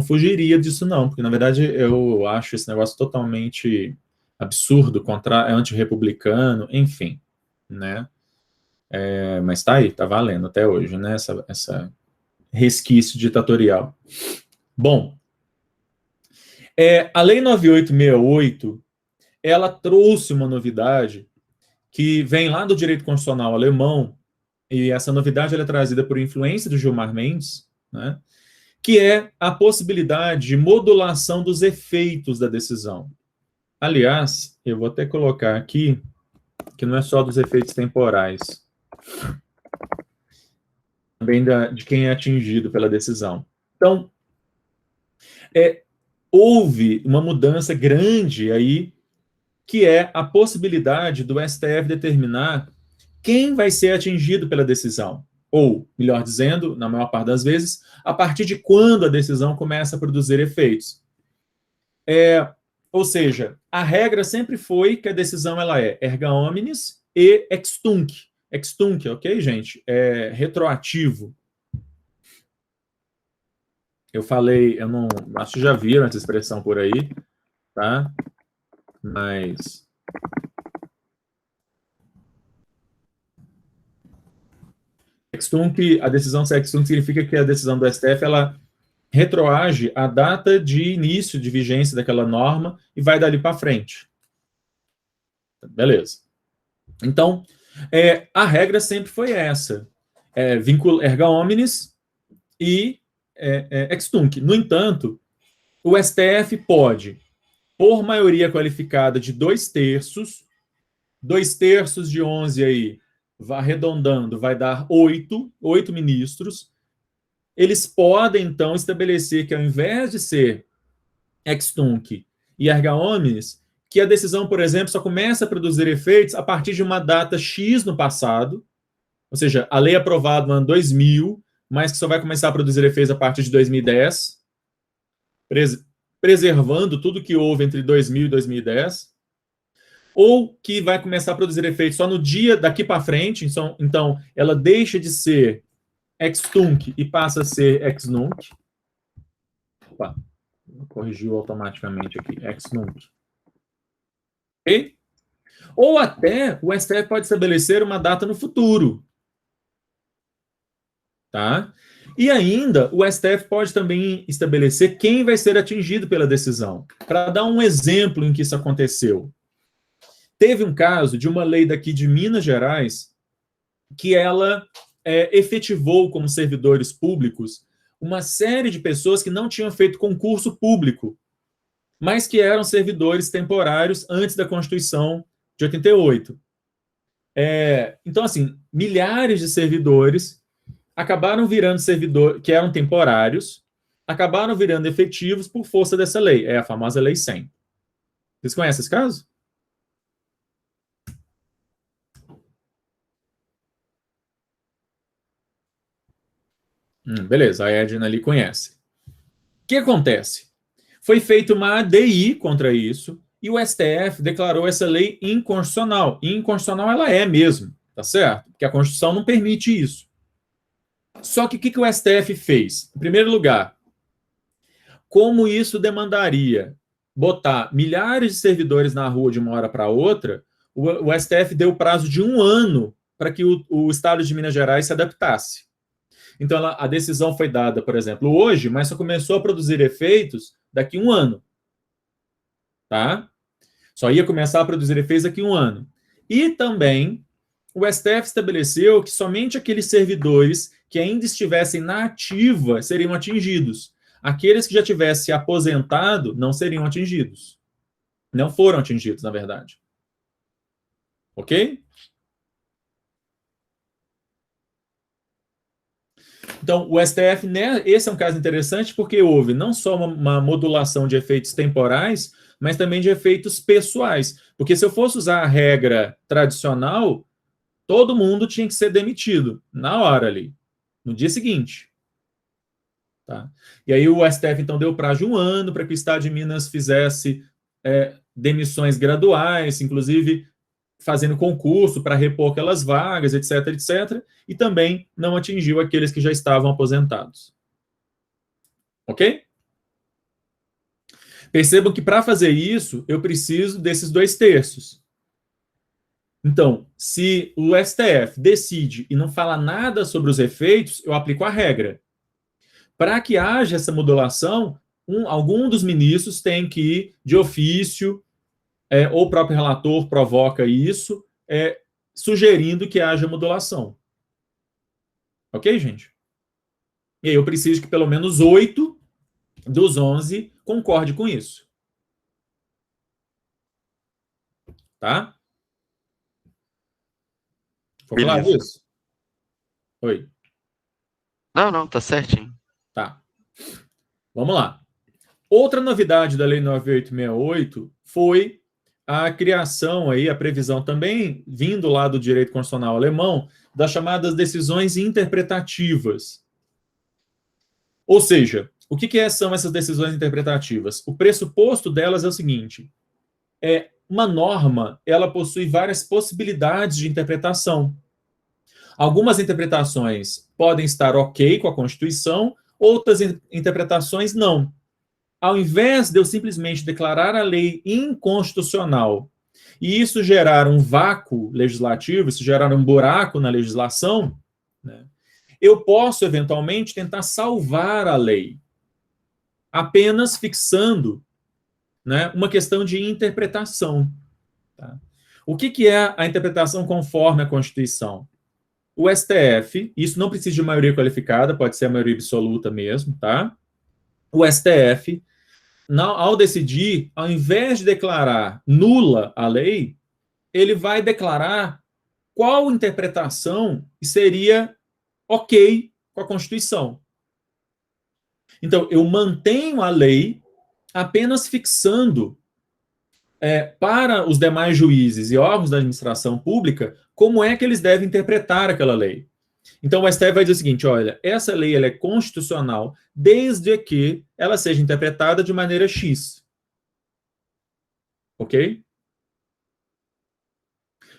fugiria disso, não, porque, na verdade, eu acho esse negócio totalmente absurdo, antirrepublicano, enfim, né? Mas tá aí, tá valendo até hoje, né? Essa resquício ditatorial. Bom, a Lei 9868, ela trouxe uma novidade que vem lá do direito constitucional alemão, e essa novidade ela é trazida por influência do Gilmar Mendes, né? que é a possibilidade de modulação dos efeitos da decisão. Aliás, eu vou até colocar aqui que não é só dos efeitos temporais, também de quem é atingido pela decisão. Então, houve uma mudança grande aí, que é a possibilidade do STF determinar quem vai ser atingido pela decisão. Ou, melhor dizendo, na maior parte das vezes, a partir de quando a decisão começa a produzir efeitos. Ou seja, a regra sempre foi que a decisão ela é erga omnes e ex tunc. Ex tunc, ok, gente? É retroativo. Eu falei, eu não acho que já viram essa expressão por aí, tá? Mas ex tunc, a decisão ser ex tunc significa que a decisão do STF ela retroage a data de início de vigência daquela norma e vai dali para frente. Beleza. Então, a regra sempre foi essa. Erga omnes e ex tunc. No entanto, o STF pode, por maioria qualificada de 2/3, 2/3 de 11 aí, arredondando, vai dar 8 ministros. Eles podem, então, estabelecer que, ao invés de ser ex tunc e erga omnes, que a decisão, por exemplo, só começa a produzir efeitos a partir de uma data X no passado, ou seja, a lei aprovada no ano 2000, mas que só vai começar a produzir efeitos a partir de 2010, preservando tudo que houve entre 2000 e 2010, ou que vai começar a produzir efeitos só no dia daqui para frente, então ela deixa de ser ex tunc e passa a ser ex nunc. Opa, corrigiu automaticamente aqui, ex nunc. Okay? Ou até o STF pode estabelecer uma data no futuro. Tá? E ainda, o STF pode também estabelecer quem vai ser atingido pela decisão. Para dar um exemplo em que isso aconteceu. Teve um caso de uma lei daqui de Minas Gerais que ela efetivou como servidores públicos uma série de pessoas que não tinham feito concurso público, mas que eram servidores temporários antes da Constituição de 88. Então, assim, milhares de servidores acabaram virando servidores que eram temporários, acabaram virando efetivos por força dessa lei. É a famosa Lei 100. Vocês conhecem esse caso? Beleza, a Edna ali conhece. O que acontece? Foi feita uma ADI contra isso e o STF declarou essa lei inconstitucional. E inconstitucional ela é mesmo, tá certo? Porque a Constituição não permite isso. Só que o que o STF fez? Em primeiro lugar, como isso demandaria botar milhares de servidores na rua de uma hora para outra, o STF deu prazo de 1 ano para que o Estado de Minas Gerais se adaptasse. Então, a decisão foi dada, por exemplo, hoje, mas só começou a produzir efeitos daqui a 1 ano. Tá? Só ia começar a produzir efeitos daqui a 1 ano. E também, o STF estabeleceu que somente aqueles servidores que ainda estivessem na ativa seriam atingidos. Aqueles que já tivessem se aposentado não seriam atingidos. Não foram atingidos, na verdade. Ok? Então, o STF, né, esse é um caso interessante porque houve não só uma modulação de efeitos temporais, mas também de efeitos pessoais. Porque se eu fosse usar a regra tradicional, todo mundo tinha que ser demitido na hora ali, no dia seguinte. Tá? E aí o STF, então, deu prazo de 1 ano para que o Estado de Minas fizesse demissões graduais, inclusive fazendo concurso para repor aquelas vagas, etc., etc., e também não atingiu aqueles que já estavam aposentados. Ok? Percebam que para fazer isso, eu preciso desses 2/3. Então, se o STF decide e não fala nada sobre os efeitos, eu aplico a regra. Para que haja essa modulação, algum dos ministros tem que ir de ofício, ou o próprio relator provoca isso, sugerindo que haja modulação. Ok, gente? E aí eu preciso que pelo menos 8 dos 11 concorde com isso. Tá? Vou falar disso? Oi. Não, tá certinho. Tá. Vamos lá. Outra novidade da Lei 9868 foi a criação aí, a previsão também vindo lá do direito constitucional alemão, das chamadas decisões interpretativas. Ou seja, o que são essas decisões interpretativas? O pressuposto delas é o seguinte: uma norma, ela possui várias possibilidades de interpretação. Algumas interpretações podem estar ok com a Constituição, outras interpretações não. Ao invés de eu simplesmente declarar a lei inconstitucional e isso gerar um vácuo legislativo, isso gerar um buraco na legislação, né, eu posso, eventualmente, tentar salvar a lei, apenas fixando, né, uma questão de interpretação. Tá? O que é a interpretação conforme a Constituição? O STF, isso não precisa de maioria qualificada, pode ser a maioria absoluta mesmo, tá? O STF, ao decidir, ao invés de declarar nula a lei, ele vai declarar qual interpretação seria ok com a Constituição. Então, eu mantenho a lei apenas fixando para os demais juízes e órgãos da administração pública como é que eles devem interpretar aquela lei. Então, o STF vai dizer o seguinte: olha, essa lei ela é constitucional desde que ela seja interpretada de maneira X. Ok?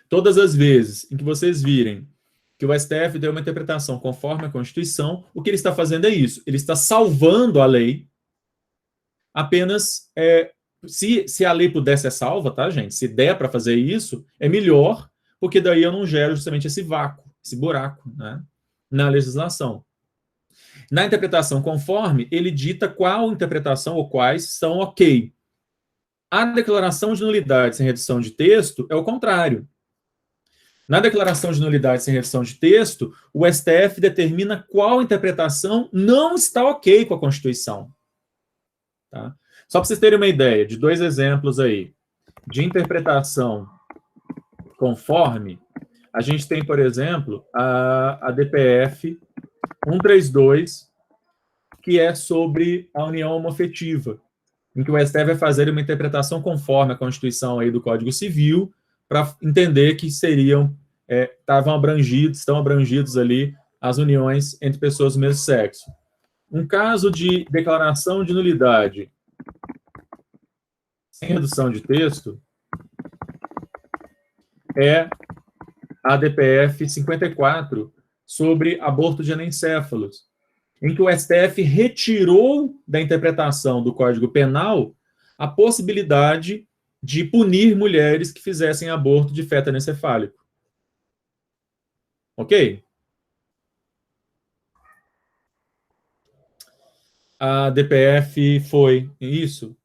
Todas as vezes em que vocês virem que o STF deu uma interpretação conforme a Constituição, o que ele está fazendo é isso. Ele está salvando a lei apenas... se a lei puder ser salva, tá, gente? Se der para fazer isso, é melhor, porque daí eu não gero justamente esse vácuo, esse buraco, né, na legislação. Na interpretação conforme, ele dita qual interpretação ou quais são ok. A declaração de nulidade sem redução de texto é o contrário. Na declaração de nulidade sem redução de texto, o STF determina qual interpretação não está ok com a Constituição. Tá? Só para vocês terem uma ideia de 2 exemplos aí de interpretação conforme, a gente tem, por exemplo, a DPF 132, que é sobre a união homofetiva, em que o STF vai fazer uma interpretação conforme a Constituição aí do Código Civil, para entender que estão abrangidos ali as uniões entre pessoas do mesmo sexo. Um caso de declaração de nulidade sem redução de texto é a DPF 54, sobre aborto de anencéfalos, em que o STF retirou da interpretação do Código Penal a possibilidade de punir mulheres que fizessem aborto de feto anencefálico. Ok? A DPF foi isso,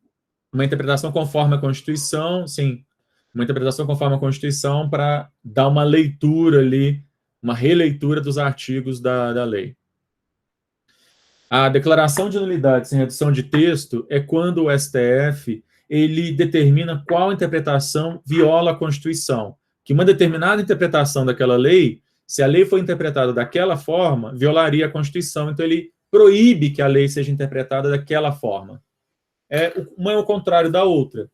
uma interpretação conforme a Constituição, sim, uma interpretação conforme a Constituição para dar uma leitura ali, uma releitura dos artigos da lei. A declaração de nulidade sem redução de texto é quando o STF ele determina qual interpretação viola a Constituição. Que uma determinada interpretação daquela lei, se a lei for interpretada daquela forma, violaria a Constituição. Então, ele proíbe que a lei seja interpretada daquela forma. Uma é o contrário da outra.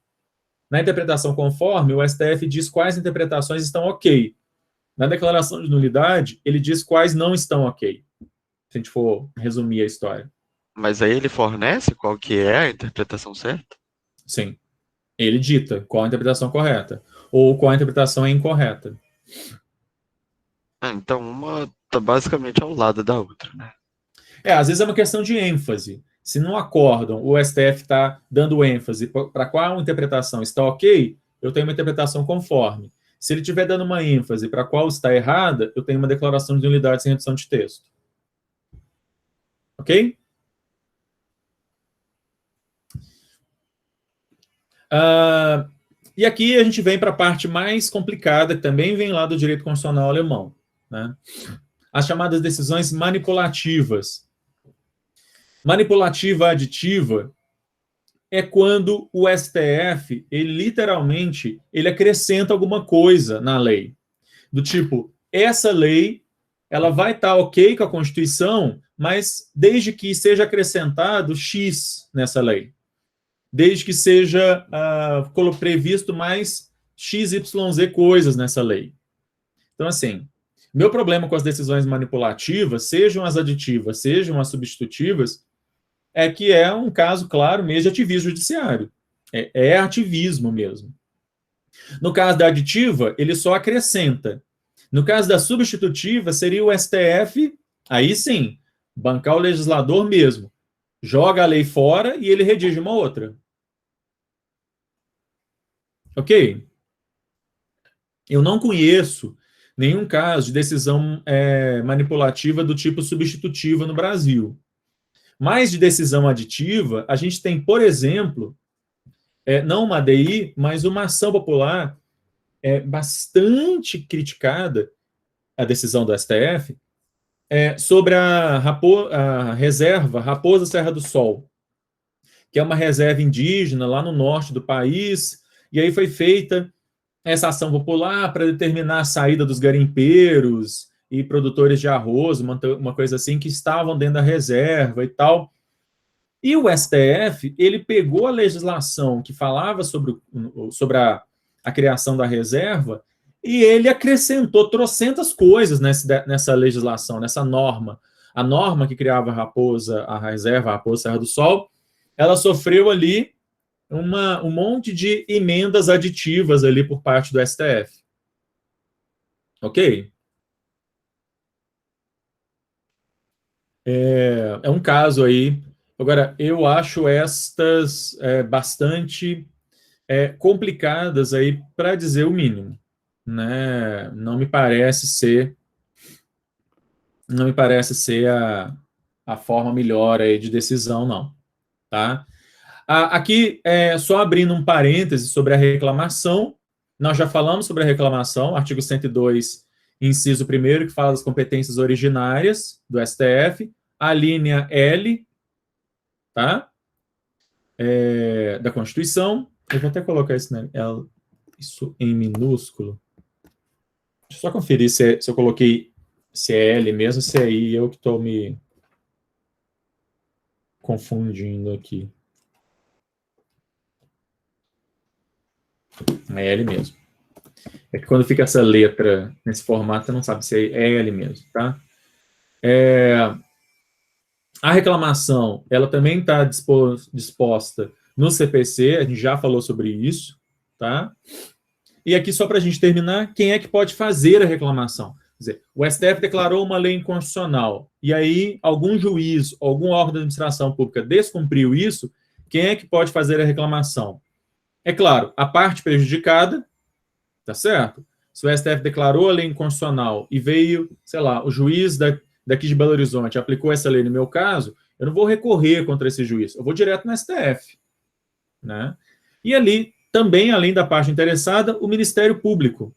Na interpretação conforme, o STF diz quais interpretações estão ok. Na declaração de nulidade, ele diz quais não estão ok. Se a gente for resumir a história. Mas aí ele fornece qual que é a interpretação certa? Sim. Ele dita qual a interpretação correta. Ou qual a interpretação é incorreta. Então uma tá basicamente ao lado da outra, né? Às vezes é uma questão de ênfase. Se no acórdão o STF está dando ênfase para qual interpretação está ok, eu tenho uma interpretação conforme. Se ele estiver dando uma ênfase para qual está errada, eu tenho uma declaração de nulidade sem redução de texto. Ok? E aqui a gente vem para a parte mais complicada, que também vem lá do direito constitucional alemão, né? As chamadas decisões manipulativas. Manipulativa aditiva é quando o STF, ele literalmente, ele acrescenta alguma coisa na lei. Do tipo, essa lei, ela vai estar ok com a Constituição, mas desde que seja acrescentado X nessa lei. Desde que seja previsto mais XYZ coisas nessa lei. Então, assim, meu problema com as decisões manipulativas, sejam as aditivas, sejam as substitutivas, é que é um caso claro mesmo de ativismo judiciário. É ativismo mesmo. No caso da aditiva, ele só acrescenta. No caso da substitutiva, seria o STF, aí sim, bancar o legislador mesmo. Joga a lei fora e ele redige uma outra. Ok? Eu não conheço nenhum caso de decisão manipulativa do tipo substitutiva no Brasil. Mas de decisão aditiva, a gente tem, por exemplo, não uma ADI, mas uma ação popular bastante criticada, a decisão do STF, sobre a reserva Raposa Serra do Sol, que é uma reserva indígena lá no norte do país, e aí foi feita essa ação popular para determinar a saída dos garimpeiros e produtores de arroz, uma coisa assim, que estavam dentro da reserva e tal. E o STF, ele pegou a legislação que falava sobre a criação da reserva e ele acrescentou trocentas coisas nessa legislação, nessa norma. A norma que criava a reserva Raposa Serra do Sol, ela sofreu ali um monte de emendas aditivas ali por parte do STF. Ok? É um caso aí. Agora, eu acho estas bastante complicadas aí, para dizer o mínimo. Né? Não me parece ser a forma melhor aí de decisão, não. Tá? Aqui, só abrindo um parêntese sobre a reclamação, nós já falamos sobre a reclamação, artigo 102, inciso 1º, que fala das competências originárias do STF, a linha L, tá? Da Constituição. Eu vou até colocar isso em minúsculo. Deixa eu só conferir se eu coloquei se é L mesmo, se é I, eu que estou me confundindo aqui. É L mesmo. É que quando fica essa letra nesse formato, você não sabe se é L mesmo, tá? A reclamação, ela também está disposta no CPC, a gente já falou sobre isso, tá? E aqui, só para a gente terminar, quem é que pode fazer a reclamação? Quer dizer, o STF declarou uma lei inconstitucional, e aí algum juiz, algum órgão da administração pública descumpriu isso, quem é que pode fazer a reclamação? É claro, a parte prejudicada, tá certo? Se o STF declarou a lei inconstitucional e veio, sei lá, o juiz daqui de Belo Horizonte aplicou essa lei no meu caso, eu não vou recorrer contra esse juiz, eu vou direto no STF. Né? E ali, também, além da parte interessada, o Ministério Público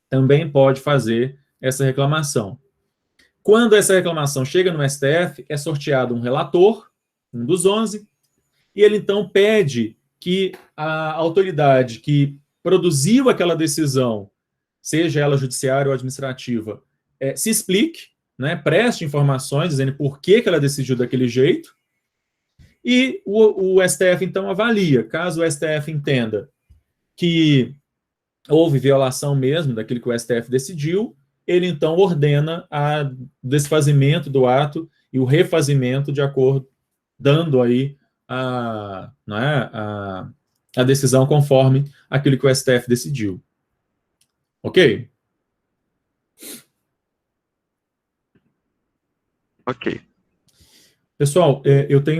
também pode fazer essa reclamação. Quando essa reclamação chega no STF, é sorteado um relator, um dos 11, e ele então pede que a autoridade que produziu aquela decisão, seja ela judiciária ou administrativa, se explique, né, preste informações dizendo por que ela decidiu daquele jeito, e o STF então avalia. Caso o STF entenda que houve violação mesmo daquilo que o STF decidiu, ele então ordena o desfazimento do ato e o refazimento de acordo, dando aí a decisão conforme aquilo que o STF decidiu. Ok? Ok. Pessoal, eu tenho